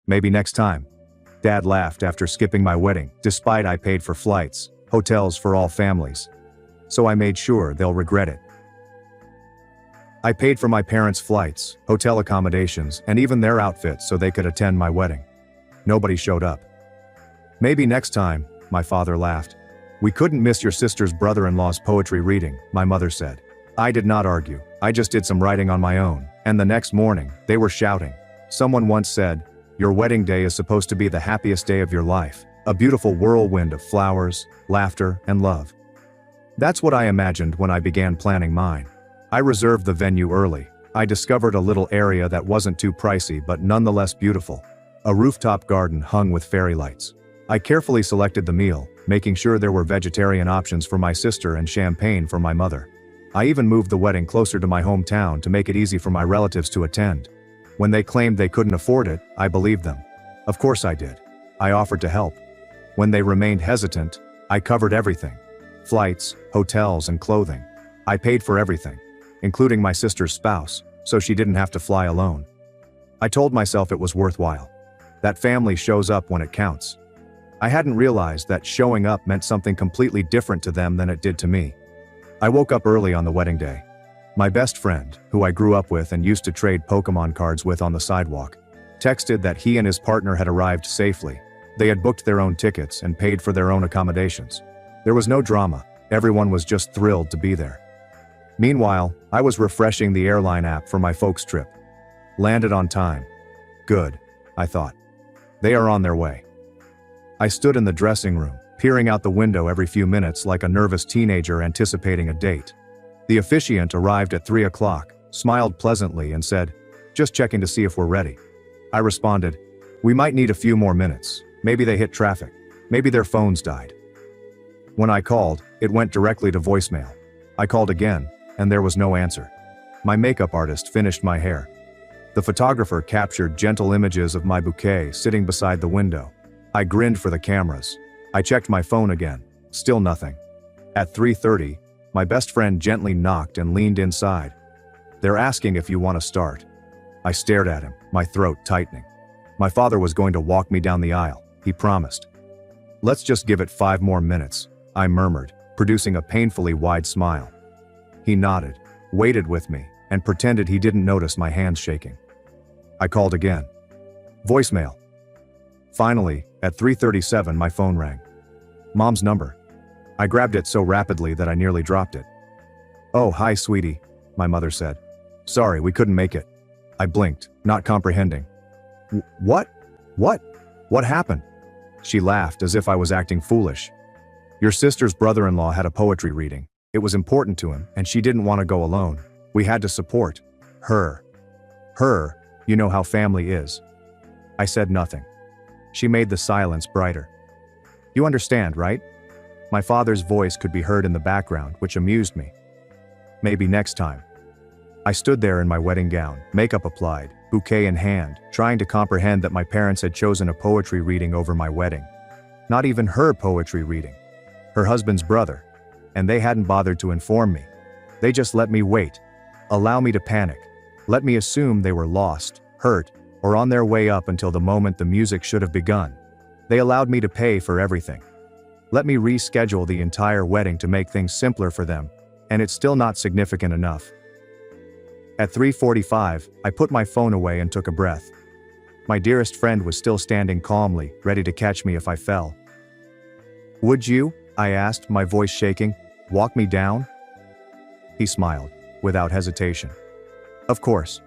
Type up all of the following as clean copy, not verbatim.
Maybe next time. Dad laughed after skipping my wedding, despite I paid for flights, hotels for all families. So I made sure they'll regret it. I paid for my parents' flights, hotel accommodations, and even their outfits so they could attend my wedding. Nobody showed up. Maybe next time, my father laughed. We couldn't miss your sister's brother-in-law's poetry reading, my mother said. I did not argue, I just did some writing on my own, and the next morning, they were shouting. Someone once said, your wedding day is supposed to be the happiest day of your life, a beautiful whirlwind of flowers, laughter, and love. That's what I imagined when I began planning mine. I reserved the venue early. I discovered a little area that wasn't too pricey but nonetheless beautiful. A rooftop garden hung with fairy lights. I carefully selected the meal, making sure there were vegetarian options for my sister and champagne for my mother. I even moved the wedding closer to my hometown to make it easy for my relatives to attend. When they claimed they couldn't afford it, I believed them. Of course I did. I offered to help. When they remained hesitant, I covered everything. Flights, hotels, and clothing. I paid for everything, including my sister's spouse, so she didn't have to fly alone. I told myself it was worthwhile. That family shows up when it counts. I hadn't realized that showing up meant something completely different to them than it did to me. I woke up early on the wedding day. My best friend, who I grew up with and used to trade Pokemon cards with on the sidewalk, texted that he and his partner had arrived safely. They had booked their own tickets and paid for their own accommodations. There was no drama. Everyone was just thrilled to be there. Meanwhile, I was refreshing the airline app for my folks' trip. Landed on time. Good, I thought. They are on their way. I stood in the dressing room, peering out the window every few minutes like a nervous teenager anticipating a date. The officiant arrived at 3 o'clock, smiled pleasantly and said, just checking to see if we're ready. I responded, we might need a few more minutes. Maybe they hit traffic. Maybe their phones died. When I called, it went directly to voicemail. I called again, and there was no answer. My makeup artist finished my hair. The photographer captured gentle images of my bouquet sitting beside the window. I grinned for the cameras. I checked my phone again. Still nothing. At 3:30, my best friend gently knocked and leaned inside. They're asking if you want to start. I stared at him, my throat tightening. My father was going to walk me down the aisle, he promised. Let's just give it 5 more minutes, I murmured, producing a painfully wide smile. He nodded, waited with me, and pretended he didn't notice my hands shaking. I called again. Voicemail. Finally, at 3:37 my phone rang. Mom's number. I grabbed it so rapidly that I nearly dropped it. Oh, hi, sweetie, my mother said. Sorry, we couldn't make it. I blinked, not comprehending. What? What happened? She laughed as if I was acting foolish. Your sister's brother-in-law had a poetry reading. It was important to him, and she didn't want to go alone. We had to support her. You know how family is. I said nothing. She made the silence brighter. You understand, right? My father's voice could be heard in the background, which amused me. Maybe next time. I stood there in my wedding gown, makeup applied, bouquet in hand, trying to comprehend that my parents had chosen a poetry reading over my wedding. Not even her poetry reading. Her husband's brother. And they hadn't bothered to inform me. They just let me wait. Allow me to panic. Let me assume they were lost, hurt, or on their way up until the moment the music should have begun. They allowed me to pay for everything. Let me reschedule the entire wedding to make things simpler for them, and it's still not significant enough. At 3:45, I put my phone away and took a breath. My dearest friend was still standing calmly, ready to catch me if I fell. Would you, I asked, my voice shaking, walk me down? He smiled, without hesitation. Of course.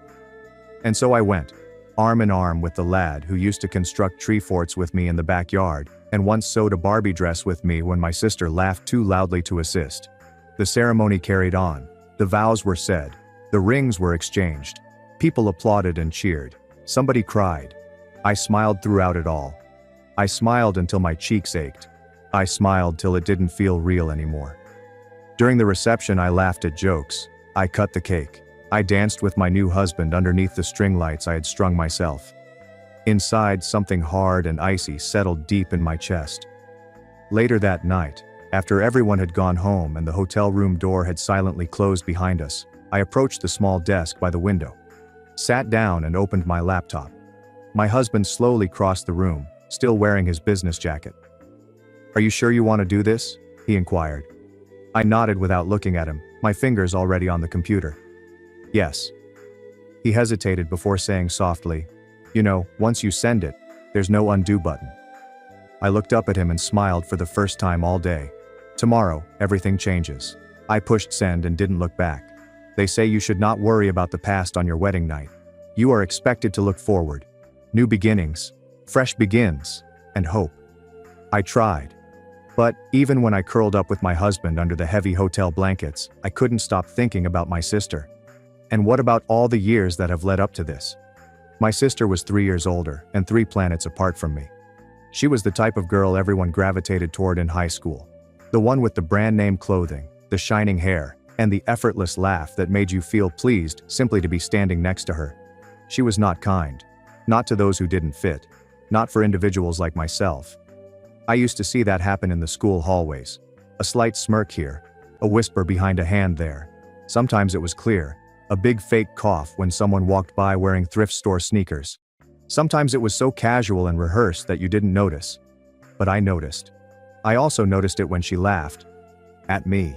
And so I went, arm in arm with the lad who used to construct tree forts with me in the backyard, and once sewed a Barbie dress with me when my sister laughed too loudly to assist. The ceremony carried on. The vows were said. The rings were exchanged. People applauded and cheered. Somebody cried. I smiled throughout it all. I smiled until my cheeks ached. I smiled till it didn't feel real anymore. During the reception, I laughed at jokes. I cut the cake. I danced with my new husband underneath the string lights I had strung myself. Inside, something hard and icy settled deep in my chest. Later that night, after everyone had gone home and the hotel room door had silently closed behind us, I approached the small desk by the window, sat down and opened my laptop. My husband slowly crossed the room, still wearing his business jacket. "Are you sure you want to do this?" he inquired. I nodded without looking at him, my fingers already on the computer. "Yes." He hesitated before saying softly, "You know, once you send it, there's no undo button." I looked up at him and smiled for the first time all day. Tomorrow, everything changes. I pushed send and didn't look back. They say you should not worry about the past on your wedding night. You are expected to look forward. New beginnings, fresh begins, and hope. I tried. But even when I curled up with my husband under the heavy hotel blankets, I couldn't stop thinking about my sister. And what about all the years that have led up to this? My sister was 3 years older and 3 planets apart from me. She was the type of girl everyone gravitated toward in high school. The one with the brand name clothing, the shining hair, and the effortless laugh that made you feel pleased simply to be standing next to her. She was not kind. Not to those who didn't fit. Not for individuals like myself. I used to see that happen in the school hallways. A slight smirk here, a whisper behind a hand there. Sometimes it was clear, a big fake cough when someone walked by wearing thrift store sneakers. Sometimes it was so casual and rehearsed that you didn't notice. But I noticed. I also noticed it when she laughed. At me.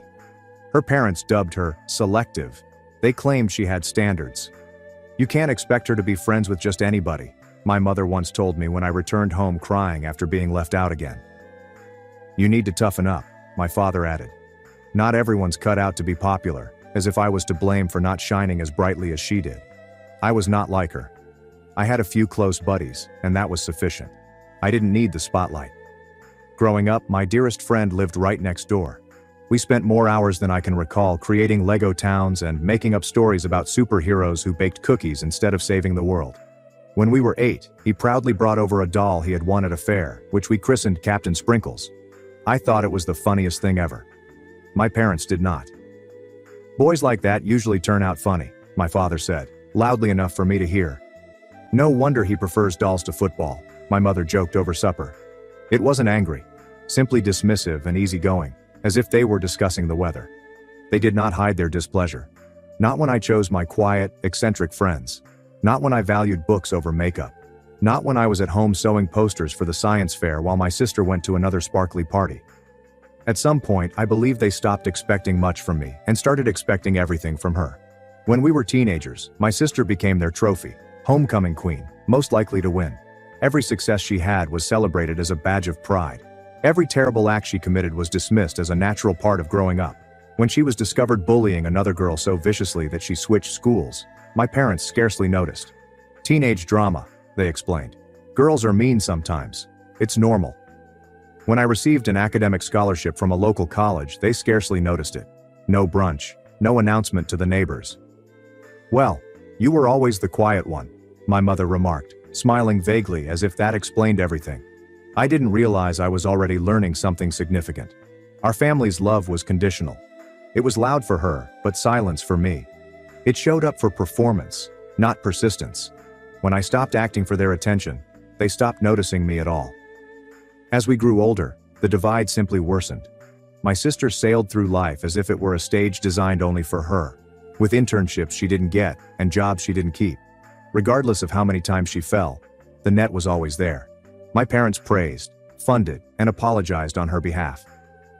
Her parents dubbed her selective. They claimed she had standards. You can't expect her to be friends with just anybody, my mother once told me when I returned home crying after being left out again. You need to toughen up, my father added. Not everyone's cut out to be popular, as if I was to blame for not shining as brightly as she did. I was not like her. I had a few close buddies, and that was sufficient. I didn't need the spotlight. Growing up, my dearest friend lived right next door. We spent more hours than I can recall creating Lego towns and making up stories about superheroes who baked cookies instead of saving the world. When we were 8, he proudly brought over a doll he had won at a fair, which we christened Captain Sprinkles. I thought it was the funniest thing ever. My parents did not. "Boys like that usually turn out funny," my father said, loudly enough for me to hear. "No wonder he prefers dolls to football," my mother joked over supper. It wasn't angry, simply dismissive and easygoing, as if they were discussing the weather. They did not hide their displeasure. Not when I chose my quiet, eccentric friends. Not when I valued books over makeup. Not when I was at home sewing posters for the science fair while my sister went to another sparkly party. At some point, I believe they stopped expecting much from me and started expecting everything from her. When we were teenagers, my sister became their trophy, homecoming queen, most likely to win. Every success she had was celebrated as a badge of pride. Every terrible act she committed was dismissed as a natural part of growing up. When she was discovered bullying another girl so viciously that she switched schools, my parents scarcely noticed. "Teenage drama," they explained. "Girls are mean sometimes. It's normal." When I received an academic scholarship from a local college, they scarcely noticed it. No brunch, no announcement to the neighbors. "Well, you were always the quiet one," my mother remarked, smiling vaguely as if that explained everything. I didn't realize I was already learning something significant. Our family's love was conditional. It was loud for her, but silence for me. It showed up for performance, not persistence. When I stopped acting for their attention, they stopped noticing me at all. As we grew older, the divide simply worsened. My sister sailed through life as if it were a stage designed only for her, with internships she didn't get and jobs she didn't keep. Regardless of how many times she fell, the net was always there. My parents praised, funded, and apologized on her behalf.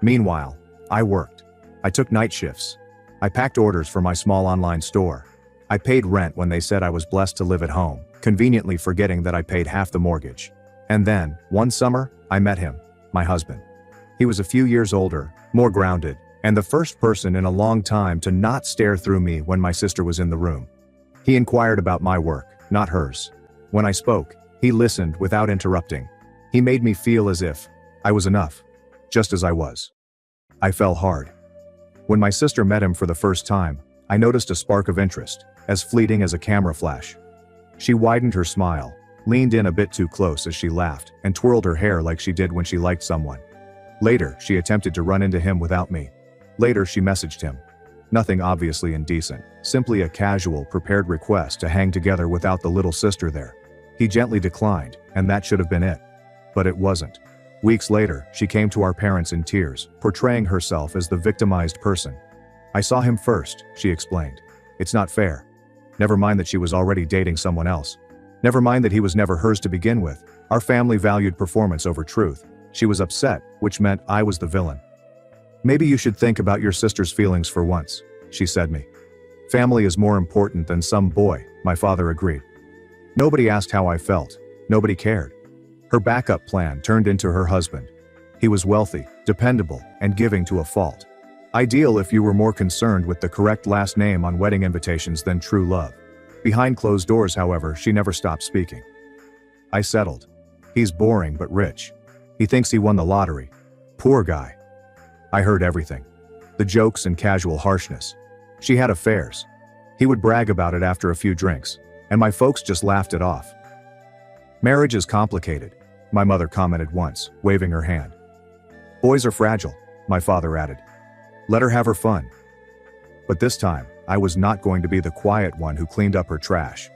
Meanwhile, I worked. I took night shifts. I packed orders for my small online store. I paid rent when they said I was blessed to live at home, conveniently forgetting that I paid half the mortgage. And then, one summer, I met him, my husband. He was a few years older, more grounded, and the first person in a long time to not stare through me when my sister was in the room. He inquired about my work, not hers. When I spoke, he listened without interrupting. He made me feel as if I was enough, just as I was. I fell hard. When my sister met him for the first time, I noticed a spark of interest, as fleeting as a camera flash. She widened her smile, leaned in a bit too close as she laughed, and twirled her hair like she did when she liked someone. Later, she attempted to run into him without me. Later, she messaged him. Nothing obviously indecent, simply a casual, prepared request to hang together without the little sister there. He gently declined, and that should have been it. But it wasn't. Weeks later, she came to our parents in tears, portraying herself as the victimized person. "I saw him first," she explained. "It's not fair." Never mind that she was already dating someone else. Never mind that he was never hers to begin with. Our family valued performance over truth. She was upset, which meant I was the villain. Maybe you should think about your sister's feelings for once, she said me. Family is more important than some boy, my father agreed. Nobody asked how I felt. Nobody cared. Her backup plan turned into her husband. He was wealthy, dependable, and giving to a fault. Ideal if you were more concerned with the correct last name on wedding invitations than true love. Behind closed doors, however, she never stopped speaking. I settled. He's boring but rich. He thinks he won the lottery. Poor guy. I heard everything. The jokes and casual harshness. She had affairs. He would brag about it after a few drinks, and my folks just laughed it off. Marriage is complicated, my mother commented once, waving her hand. Boys are fragile, my father added. Let her have her fun. But this time, I was not going to be the quiet one who cleaned up her trash.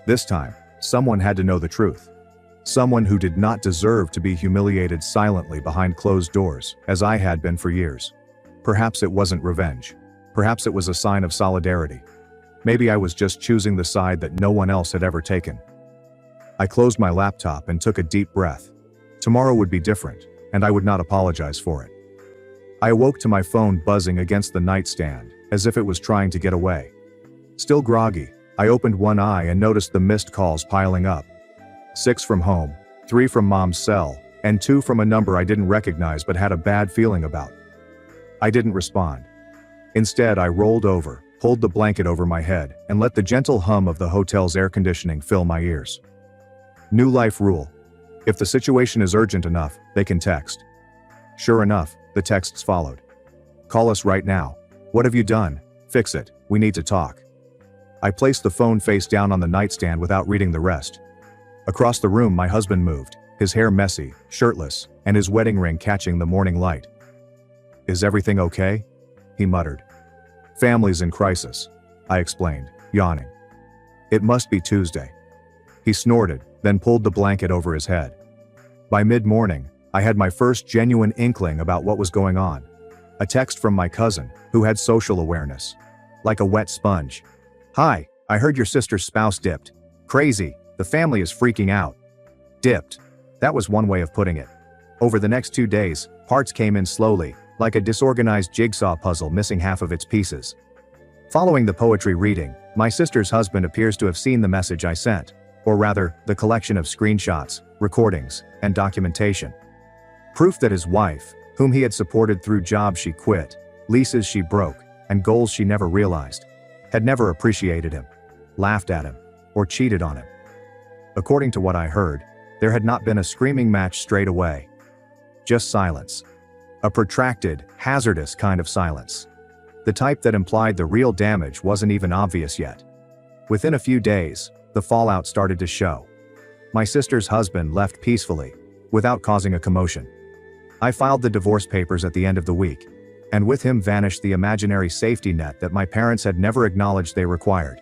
This time, someone had to know the truth. Someone who did not deserve to be humiliated silently behind closed doors, as I had been for years. Perhaps it wasn't revenge. Perhaps it was a sign of solidarity. Maybe I was just choosing the side that no one else had ever taken. I closed my laptop and took a deep breath. Tomorrow would be different, and I would not apologize for it. I awoke to my phone buzzing against the nightstand, as if it was trying to get away. Still groggy, I opened one eye and noticed the missed calls piling up. 6 from home, 3 from mom's cell, and 2 from a number I didn't recognize but had a bad feeling about. I didn't respond. Instead, I rolled over, pulled the blanket over my head, and let the gentle hum of the hotel's air conditioning fill my ears. New life rule. If the situation is urgent enough, they can text. Sure enough, the texts followed. Call us right now. What have you done? Fix it. We need to talk. I placed the phone face down on the nightstand without reading the rest. Across the room, my husband moved, his hair messy, shirtless, and his wedding ring catching the morning light. Is everything okay? He muttered. Family's in crisis, I explained, yawning. It must be Tuesday. He snorted, then pulled the blanket over his head. By mid-morning, I had my first genuine inkling about what was going on. A text from my cousin, who had social awareness. Like a wet sponge. Hi, I heard your sister's spouse dipped. Crazy, the family is freaking out. Dipped. That was one way of putting it. Over the next 2 days, parts came in slowly, like a disorganized jigsaw puzzle missing half of its pieces. Following the poetry reading, my sister's husband appears to have seen the message I sent, or rather, the collection of screenshots, recordings, and documentation. Proof that his wife, whom he had supported through jobs she quit, leases she broke, and goals she never realized, had never appreciated him, laughed at him, or cheated on him. According to what I heard, there had not been a screaming match straight away. Just silence. A protracted, hazardous kind of silence. The type that implied the real damage wasn't even obvious yet. Within a few days, the fallout started to show. My sister's husband left peacefully, without causing a commotion. I filed the divorce papers at the end of the week, and with him vanished the imaginary safety net that my parents had never acknowledged they required.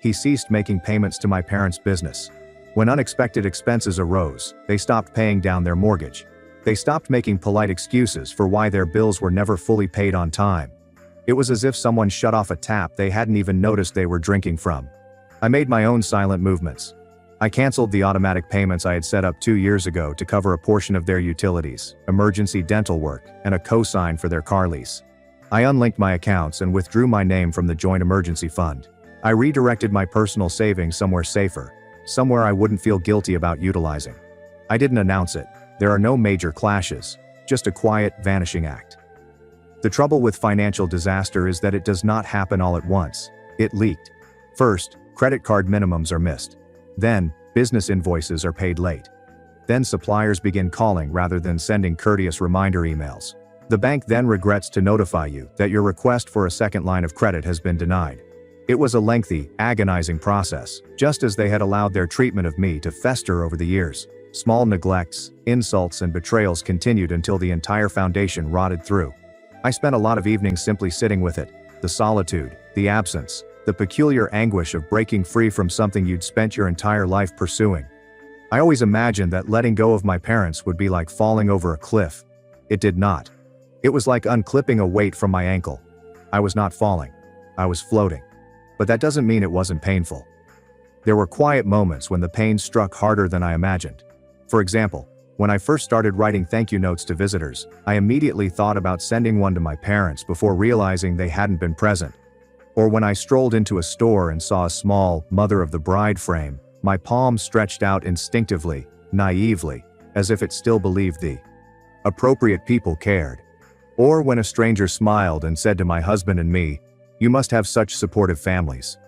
He ceased making payments to my parents' business. When unexpected expenses arose, they stopped paying down their mortgage. They stopped making polite excuses for why their bills were never fully paid on time. It was as if someone shut off a tap they hadn't even noticed they were drinking from. I made my own silent movements. I canceled the automatic payments I had set up 2 years ago to cover a portion of their utilities, emergency dental work, and a cosign for their car lease. I unlinked my accounts and withdrew my name from the joint emergency fund. I redirected my personal savings somewhere safer, somewhere I wouldn't feel guilty about utilizing. I didn't announce it. There are no major clashes, just a quiet, vanishing act. The trouble with financial disaster is that it does not happen all at once. It leaked. First, credit card minimums are missed. Then, business invoices are paid late. Then suppliers begin calling rather than sending courteous reminder emails. The bank then regrets to notify you that your request for a second line of credit has been denied. It was a lengthy, agonizing process, just as they had allowed their treatment of me to fester over the years. Small neglects, insults, and betrayals continued until the entire foundation rotted through. I spent a lot of evenings simply sitting with it, the solitude, the absence, the peculiar anguish of breaking free from something you'd spent your entire life pursuing. I always imagined that letting go of my parents would be like falling over a cliff. It did not. It was like unclipping a weight from my ankle. I was not falling. I was floating. But that doesn't mean it wasn't painful. There were quiet moments when the pain struck harder than I imagined. For example, when I first started writing thank you notes to visitors, I immediately thought about sending one to my parents before realizing they hadn't been present. Or when I strolled into a store and saw a small Mother of the Bride frame, my palm stretched out instinctively, naively, as if it still believed the appropriate people cared. Or when a stranger smiled and said to my husband and me, "You must have such supportive families."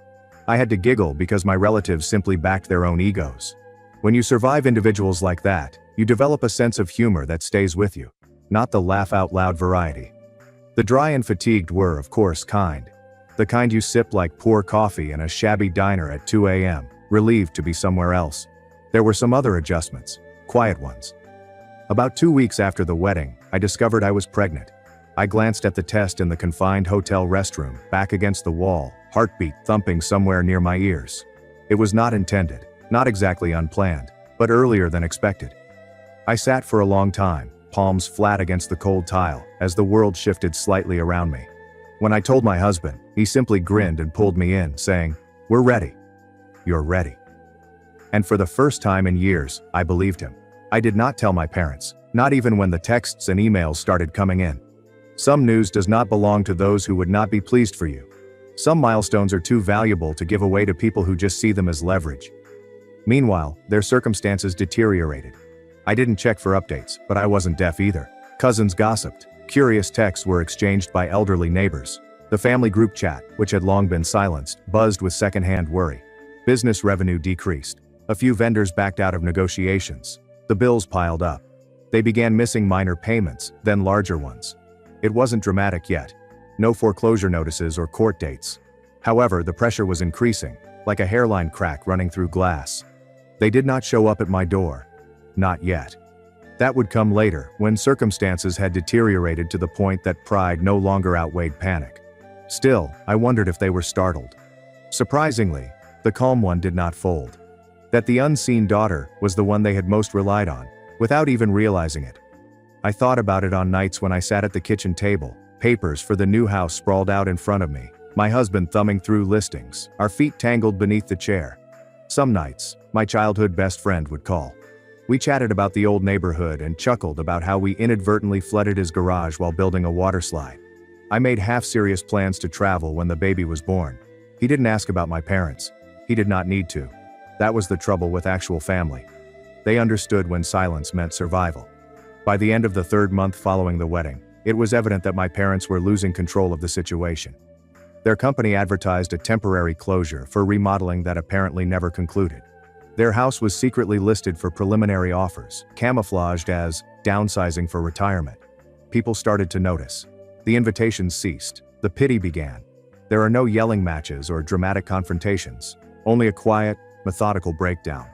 I had to giggle because my relatives simply backed their own egos. When you survive individuals like that, you develop a sense of humor that stays with you, not the laugh-out-loud variety. The dry and fatigued were, of course, kind. The kind you sip like poor coffee in a shabby diner at 2 a.m., relieved to be somewhere else. There were some other adjustments, quiet ones. About 2 weeks after the wedding, I discovered I was pregnant. I glanced at the test in the confined hotel restroom, back against the wall, heartbeat thumping somewhere near my ears. It was not intended, not exactly unplanned, but earlier than expected. I sat for a long time, palms flat against the cold tile, as the world shifted slightly around me. When I told my husband, he simply grinned and pulled me in, saying, "We're ready." "You're ready." And for the first time in years, I believed him. I did not tell my parents, not even when the texts and emails started coming in. Some news does not belong to those who would not be pleased for you. Some milestones are too valuable to give away to people who just see them as leverage. Meanwhile, their circumstances deteriorated. I didn't check for updates, but I wasn't deaf either. Cousins gossiped. Curious texts were exchanged by elderly neighbors. The family group chat, which had long been silenced, buzzed with secondhand worry. Business revenue decreased. A few vendors backed out of negotiations. The bills piled up. They began missing minor payments, then larger ones. It wasn't dramatic yet. No foreclosure notices or court dates. However, the pressure was increasing, like a hairline crack running through glass. They did not show up at my door. Not yet. That would come later, when circumstances had deteriorated to the point that pride no longer outweighed panic. Still, I wondered if they were startled. Surprisingly, the calm one did not fold. That the unseen daughter was the one they had most relied on, without even realizing it. I thought about it on nights when I sat at the kitchen table, papers for the new house sprawled out in front of me, my husband thumbing through listings, our feet tangled beneath the chair. Some nights, my childhood best friend would call. We chatted about the old neighborhood and chuckled about how we inadvertently flooded his garage while building a water slide. I made half-serious plans to travel when the baby was born. He didn't ask about my parents. He did not need to. That was the trouble with actual family. They understood when silence meant survival. By the end of the 3rd month following the wedding, it was evident that my parents were losing control of the situation. Their company advertised a temporary closure for remodeling that apparently never concluded. Their house was secretly listed for preliminary offers, camouflaged as downsizing for retirement. People started to notice. The invitations ceased. The pity began. There are no yelling matches or dramatic confrontations, only a quiet, methodical breakdown.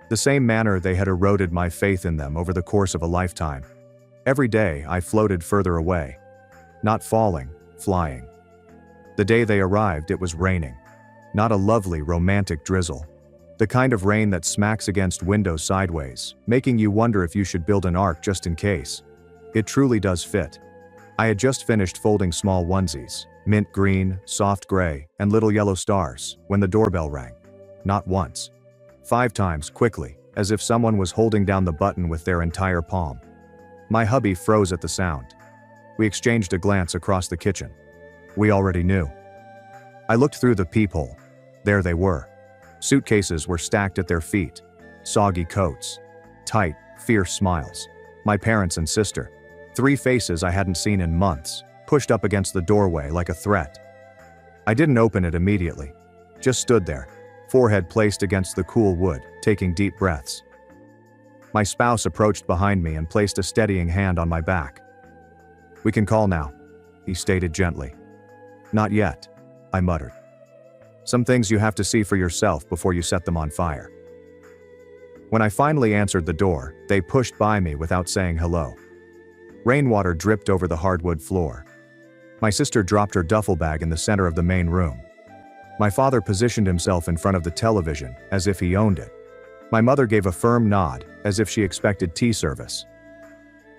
The same manner they had eroded my faith in them over the course of a lifetime. Every day I floated further away. Not falling, flying. The day they arrived, it was raining. Not a lovely, romantic drizzle. The kind of rain that smacks against windows sideways, making you wonder if you should build an ark just in case. It truly does fit. I had just finished folding small onesies, mint green, soft gray, and little yellow stars, when the doorbell rang. Not once. 5 times, quickly, as if someone was holding down the button with their entire palm. My hubby froze at the sound. We exchanged a glance across the kitchen. We already knew. I looked through the peephole. There they were. Suitcases were stacked at their feet. Soggy coats. Tight, fierce smiles. My parents and sister. 3 faces I hadn't seen in months, pushed up against the doorway like a threat. I didn't open it immediately. Just stood there, forehead placed against the cool wood, taking deep breaths. My spouse approached behind me and placed a steadying hand on my back. "We can call now," he stated gently. "Not yet," I muttered. "Some things you have to see for yourself before you set them on fire." When I finally answered the door, they pushed by me without saying hello. Rainwater dripped over the hardwood floor. My sister dropped her duffel bag in the center of the main room. My father positioned himself in front of the television, as if he owned it. My mother gave a firm nod, as if she expected tea service.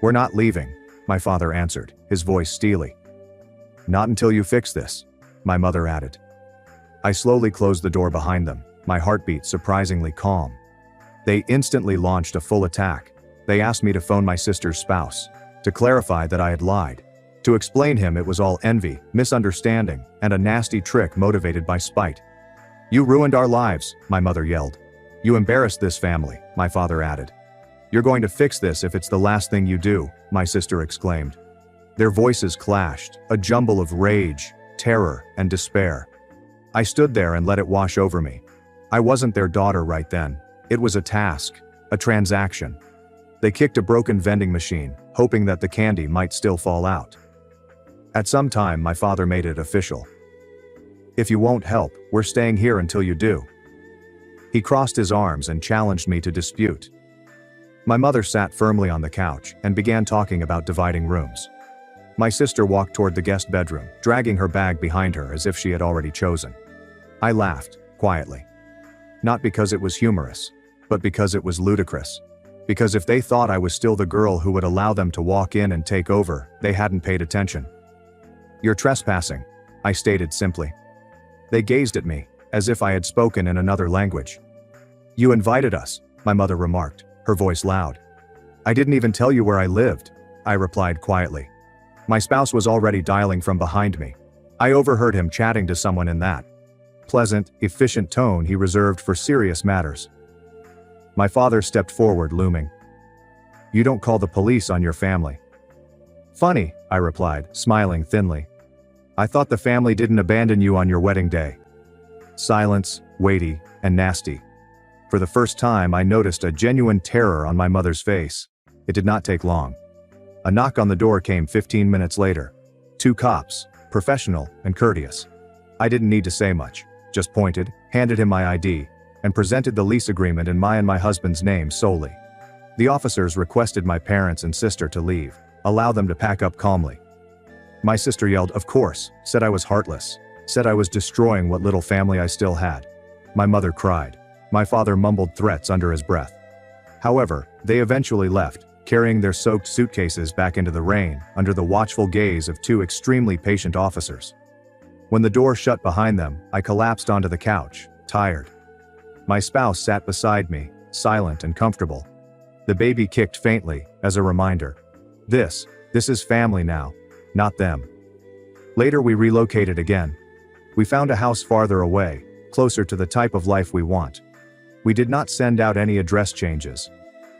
"We're not leaving," my father answered, his voice steely. "Not until you fix this," my mother added. I slowly closed the door behind them, my heartbeat surprisingly calm. They instantly launched a full attack. They asked me to phone my sister's spouse, to clarify that I had lied, to explain him it was all envy, misunderstanding, and a nasty trick motivated by spite. "You ruined our lives," my mother yelled. "You embarrassed this family," my father added. "You're going to fix this if it's the last thing you do," my sister exclaimed. Their voices clashed, a jumble of rage, terror, and despair. I stood there and let it wash over me. I wasn't their daughter right then. It was a task, a transaction. They kicked a broken vending machine, hoping that the candy might still fall out. At some time, my father made it official. "If you won't help, we're staying here until you do." He crossed his arms and challenged me to dispute. My mother sat firmly on the couch and began talking about dividing rooms. My sister walked toward the guest bedroom, dragging her bag behind her as if she had already chosen. I laughed, quietly. Not because it was humorous, but because it was ludicrous. Because if they thought I was still the girl who would allow them to walk in and take over, they hadn't paid attention. "You're trespassing," I stated simply. They gazed at me, as if I had spoken in another language. "You invited us," my mother remarked, her voice loud. "I didn't even tell you where I lived," I replied quietly. My spouse was already dialing from behind me. I overheard him chatting to someone in that pleasant, efficient tone he reserved for serious matters. My father stepped forward, looming. "You don't call the police on your family." "Funny," I replied, smiling thinly. "I thought the family didn't abandon you on your wedding day." Silence, weighty, and nasty. For the first time, I noticed a genuine terror on my mother's face. It did not take long. A knock on the door came 15 minutes later. 2 cops, professional and courteous. I didn't need to say much, just pointed, handed him my ID, and presented the lease agreement in my and my husband's name solely. The officers requested my parents and sister to leave, allow them to pack up calmly. My sister yelled, "Of course," said I was heartless, said I was destroying what little family I still had. My mother cried. My father mumbled threats under his breath. However, they eventually left, carrying their soaked suitcases back into the rain, under the watchful gaze of 2 extremely patient officers. When the door shut behind them, I collapsed onto the couch, tired. My spouse sat beside me, silent and comfortable. The baby kicked faintly, as a reminder. This is family now, not them. Later we relocated again. We found a house farther away, closer to the type of life we want. We did not send out any address changes.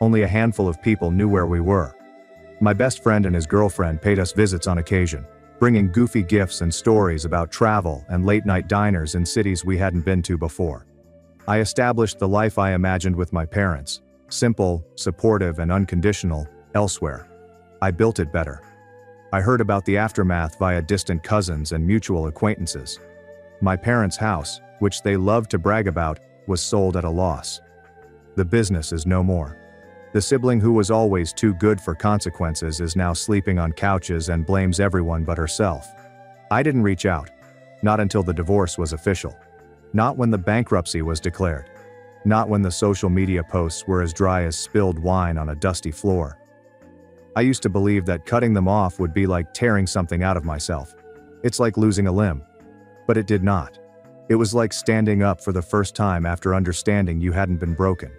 Only a handful of people knew where we were. My best friend and his girlfriend paid us visits on occasion, bringing goofy gifts and stories about travel and late-night diners in cities we hadn't been to before. I established the life I imagined with my parents, simple, supportive, and unconditional, elsewhere. I built it better. I heard about the aftermath via distant cousins and mutual acquaintances. My parents' house, which they loved to brag about, was sold at a loss. The business is no more. The sibling who was always too good for consequences is now sleeping on couches and blames everyone but herself. I didn't reach out. Not until the divorce was official. Not when the bankruptcy was declared. Not when the social media posts were as dry as spilled wine on a dusty floor. I used to believe that cutting them off would be like tearing something out of myself. It's like losing a limb. But it did not. It was like standing up for the first time after understanding you hadn't been broken.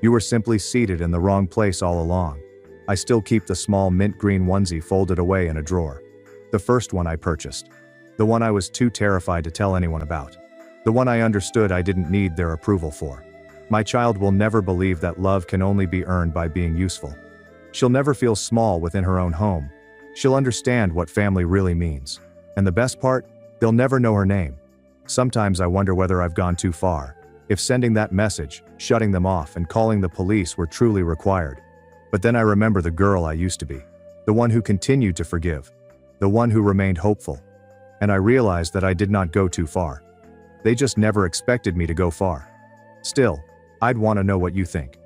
You were simply seated in the wrong place all along. I still keep the small mint green onesie folded away in a drawer. The first one I purchased. The one I was too terrified to tell anyone about. The one I understood I didn't need their approval for. My child will never believe that love can only be earned by being useful. She'll never feel small within her own home. She'll understand what family really means. And the best part, they'll never know her name. Sometimes I wonder whether I've gone too far. If sending that message, shutting them off, and calling the police were truly required. But then I remember the girl I used to be. The one who continued to forgive. The one who remained hopeful. And I realized that I did not go too far. They just never expected me to go far. Still, I'd want to know what you think.